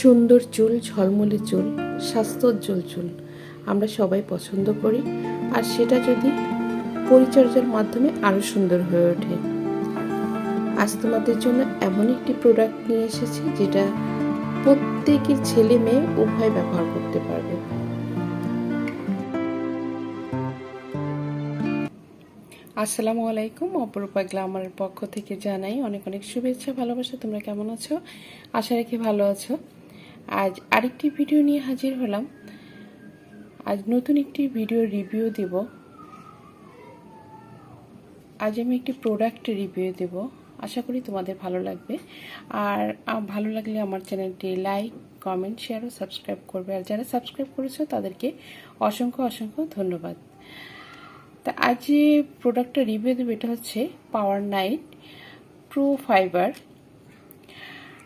সুন্দর চুল, ঝলমলে চুল, স্বাস্থ্যোজ্জ্বল চুল আমরা সবাই পছন্দ করি, আর সেটা যদি পরিচর্যার মাধ্যমে আরও সুন্দর হয়ে ওঠে। আজ তোমাদের জন্য এমন একটি প্রোডাক্ট নিয়ে এসেছি যেটা প্রত্যেকের ছেলে মেয়ে উভয় ব্যবহার করতে পারবে। আসসালামু আলাইকুম, অপরূপা গ্ল্যামারের পক্ষ থেকে জানাই অনেক অনেক শুভেচ্ছা, ভালোবাসা। তোমরা কেমন আছো? আশা রাখি ভালো আছো। আজ আরেকটি ভিডিও নিয়ে হাজির হলাম। আজ নতুন একটি ভিডিও রিভিউ দেব। আজ আমি একটি প্রোডাক্ট রিভিউ দেব, আশা করি তোমাদের ভালো লাগবে। আর ভালো লাগলে আমার চ্যানেলটি লাইক, কমেন্ট, শেয়ার ও সাবস্ক্রাইব করবে। আর যারা সাবস্ক্রাইব করেছো তাদেরকে অসংখ্য অসংখ্য ধন্যবাদ। তা আজ যে প্রোডাক্টটা রিভিউ দেবো এটা হচ্ছে পাওয়ার নাইট প্রো ফাইবার।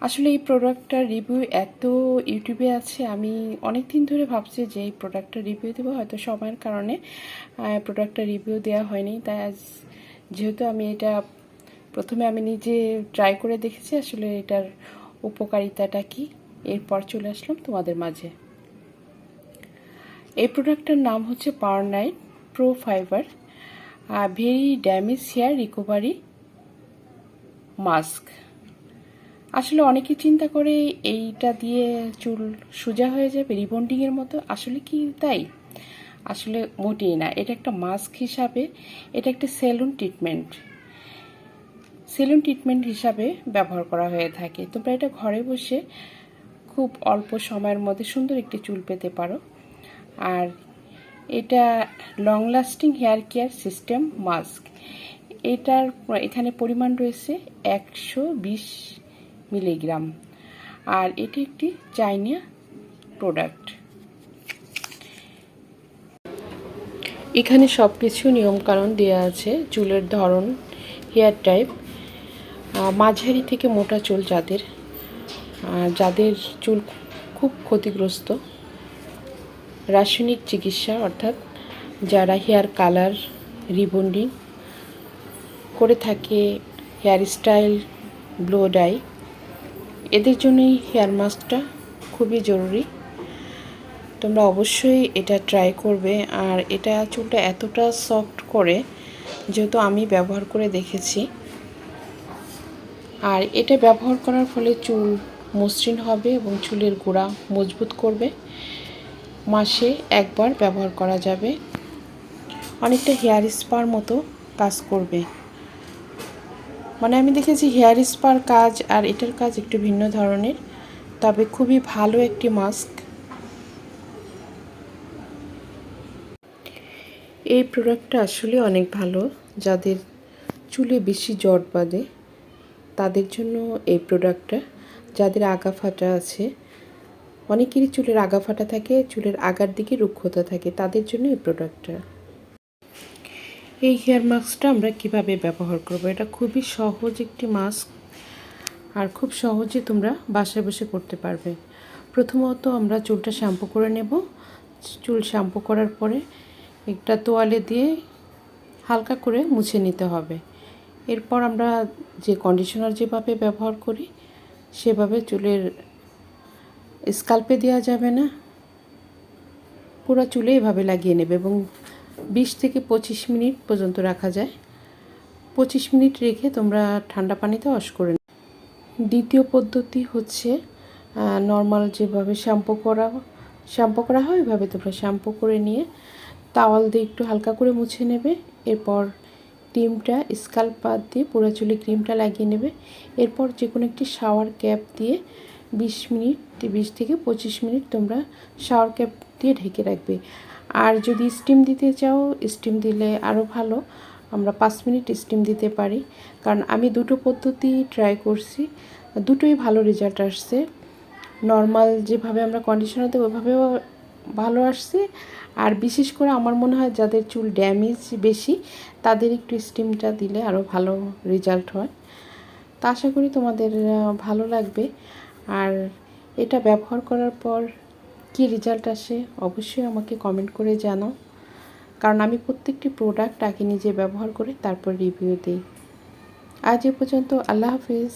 আসলে এই প্রোডাক্টটার রিভিউ এত ইউটিউবে আছে, আমি অনেক দিন ধরে ভাবছি যে এই প্রোডাক্টটা রিভিউ দেবো, হয়তো সময়ের কারণে প্রোডাক্টটা রিভিউ দেওয়া হয়নি। তাই আজ যেহেতু আমি এটা প্রথমে আমি নিজে ট্রাই করে দেখেছি আসলে এটার উপকারিতাটা কি, এরপর চলে আসলাম তোমাদের মাঝে। এই প্রোডাক্টটার নাম হচ্ছে power night pro fiber very damage hair recovery mask. আসলে অনেকে চিন্তা করে এইটা দিয়ে চুল সোজা হয়ে যাবে রিবন্ডিংয়ের মতো, আসলে কি তাই? আসলে মোটেই না। এটা একটা মাস্ক হিসাবে, এটা একটা সেলুন ট্রিটমেন্ট হিসাবে ব্যবহার করা হয়ে থাকে। তোমরা এটা ঘরে বসে খুব অল্প সময়ের মধ্যে সুন্দর একটি চুল পেতে পারো। আর এটা long lasting hair care system mask. এটার এখানে পরিমাণ রয়েছে 120 মিলিগ্রাম, আর এটি একটি চাইনা প্রোডাক্ট। এখানে সব কিছু নিয়মকানুন দেওয়া আছে, চুলের ধরন, হেয়ার টাইপ, মাঝারি থেকে মোটা চুল যাদের চুল খুব ক্ষতিগ্রস্ত, রাসায়নিক চিকিৎসা অর্থাৎ যারা হেয়ার কালার, রিবন্ডিং করে থাকে, হেয়ার স্টাইল, ব্লো ডাই, এদের জন্যই হেয়ার মাস্কটা খুবই জরুরি। তোমরা অবশ্যই এটা ট্রাই করবে। আর এটা চুলটা এতটা সফট করে, যেহেতু আমি ব্যবহার করে দেখেছি। আর এটা ব্যবহার করার ফলে চুল মসৃণ হবে এবং চুলের গোড়া মজবুত করবে। মাসে একবার ব্যবহার করা যাবে। অনেকটা হেয়ার স্পার মতো কাজ করবে। মানে আমি দেখেছি হেয়ার স্পার কাজ আর এটার কাজ একটু ভিন্ন ধরনের, তবে খুবই ভালো একটি মাস্ক। এই প্রোডাক্টটা আসলে অনেক ভালো। যাদের চুলে বেশি জট বাঁধে তাদের জন্য এই প্রোডাক্টটা। যাদের আগা ফাটা আছে, অনেকেরই চুলের আগা ফাটা থাকে, চুলের আগার দিকে রুক্ষতা থাকে, তাদের জন্য এই প্রোডাক্টটা। এই হেয়ার মাস্কটা আমরা কিভাবে ব্যবহার করব? এটা খুবই সহজ একটি মাস্ক, আর খুব সহজে তোমরা বাসায় বসে করতে পারবে। প্রথমত আমরা চুলটা শ্যাম্পু করে নেব। চুল শ্যাম্পু করার পরে একটা তোয়ালে দিয়ে হালকা করে মুছে নিতে হবে। এরপর আমরা যে কন্ডিশনার যেভাবে ব্যবহার করি সেভাবে চুলের স্কাল্পে দেওয়া যাবে না, পুরো চুলে এভাবে লাগিয়ে নেবে এবং 20 থেকে 25 মিনিট পর্যন্ত রাখা যায়। 25 মিনিট রেখে তোমরা ঠান্ডা পানিতে ওয়াশ করে নেবে। দ্বিতীয় পদ্ধতি হচ্ছে নর্মাল যেভাবে শ্যাম্পু করা হয় ওইভাবে তোমরা শ্যাম্পু করে নিয়ে টাওয়াল দিয়ে একটু হালকা করে মুছে নেবে। এরপর ক্রিমটা স্কাল্প বাদ দিয়ে পুরো চুলে ক্রিমটা লাগিয়ে নেবে। এরপর যে কোনো একটি শাওয়ার ক্যাপ দিয়ে 20 থেকে 25 মিনিট তোমরা শাওয়ার ক্যাপ দিয়ে ঢেকে রাখবে। আর যদি স্টিম দিতে চাও, স্টিম দিলে আরও ভালো। আমরা 5 মিনিট স্টিম দিতে পারি, কারণ আমি দুটো পদ্ধতি ট্রাই করছি, দুটোই ভালো রেজাল্ট আসছে। নর্মাল যেভাবে আমরা কন্ডিশনার দেবো ওইভাবেও ভালো আসছে। আর বিশেষ করে আমার মনে হয় যাদের চুল ড্যামেজ বেশি তাদের একটু স্টিমটা দিলে আরও ভালো রেজাল্ট হয়। তা আশা করি তোমাদের ভালো লাগবে। আর এটা ব্যবহার করার পর কী রেজাল্ট আসে অবশ্যই আমাকে কমেন্ট করে জানাও, কারণ আমি প্রত্যেকটি প্রোডাক্ট আগে নিজে ব্যবহার করে তারপর রিভিউ দিই। আজ এ পর্যন্ত, আল্লাহ হাফিজ।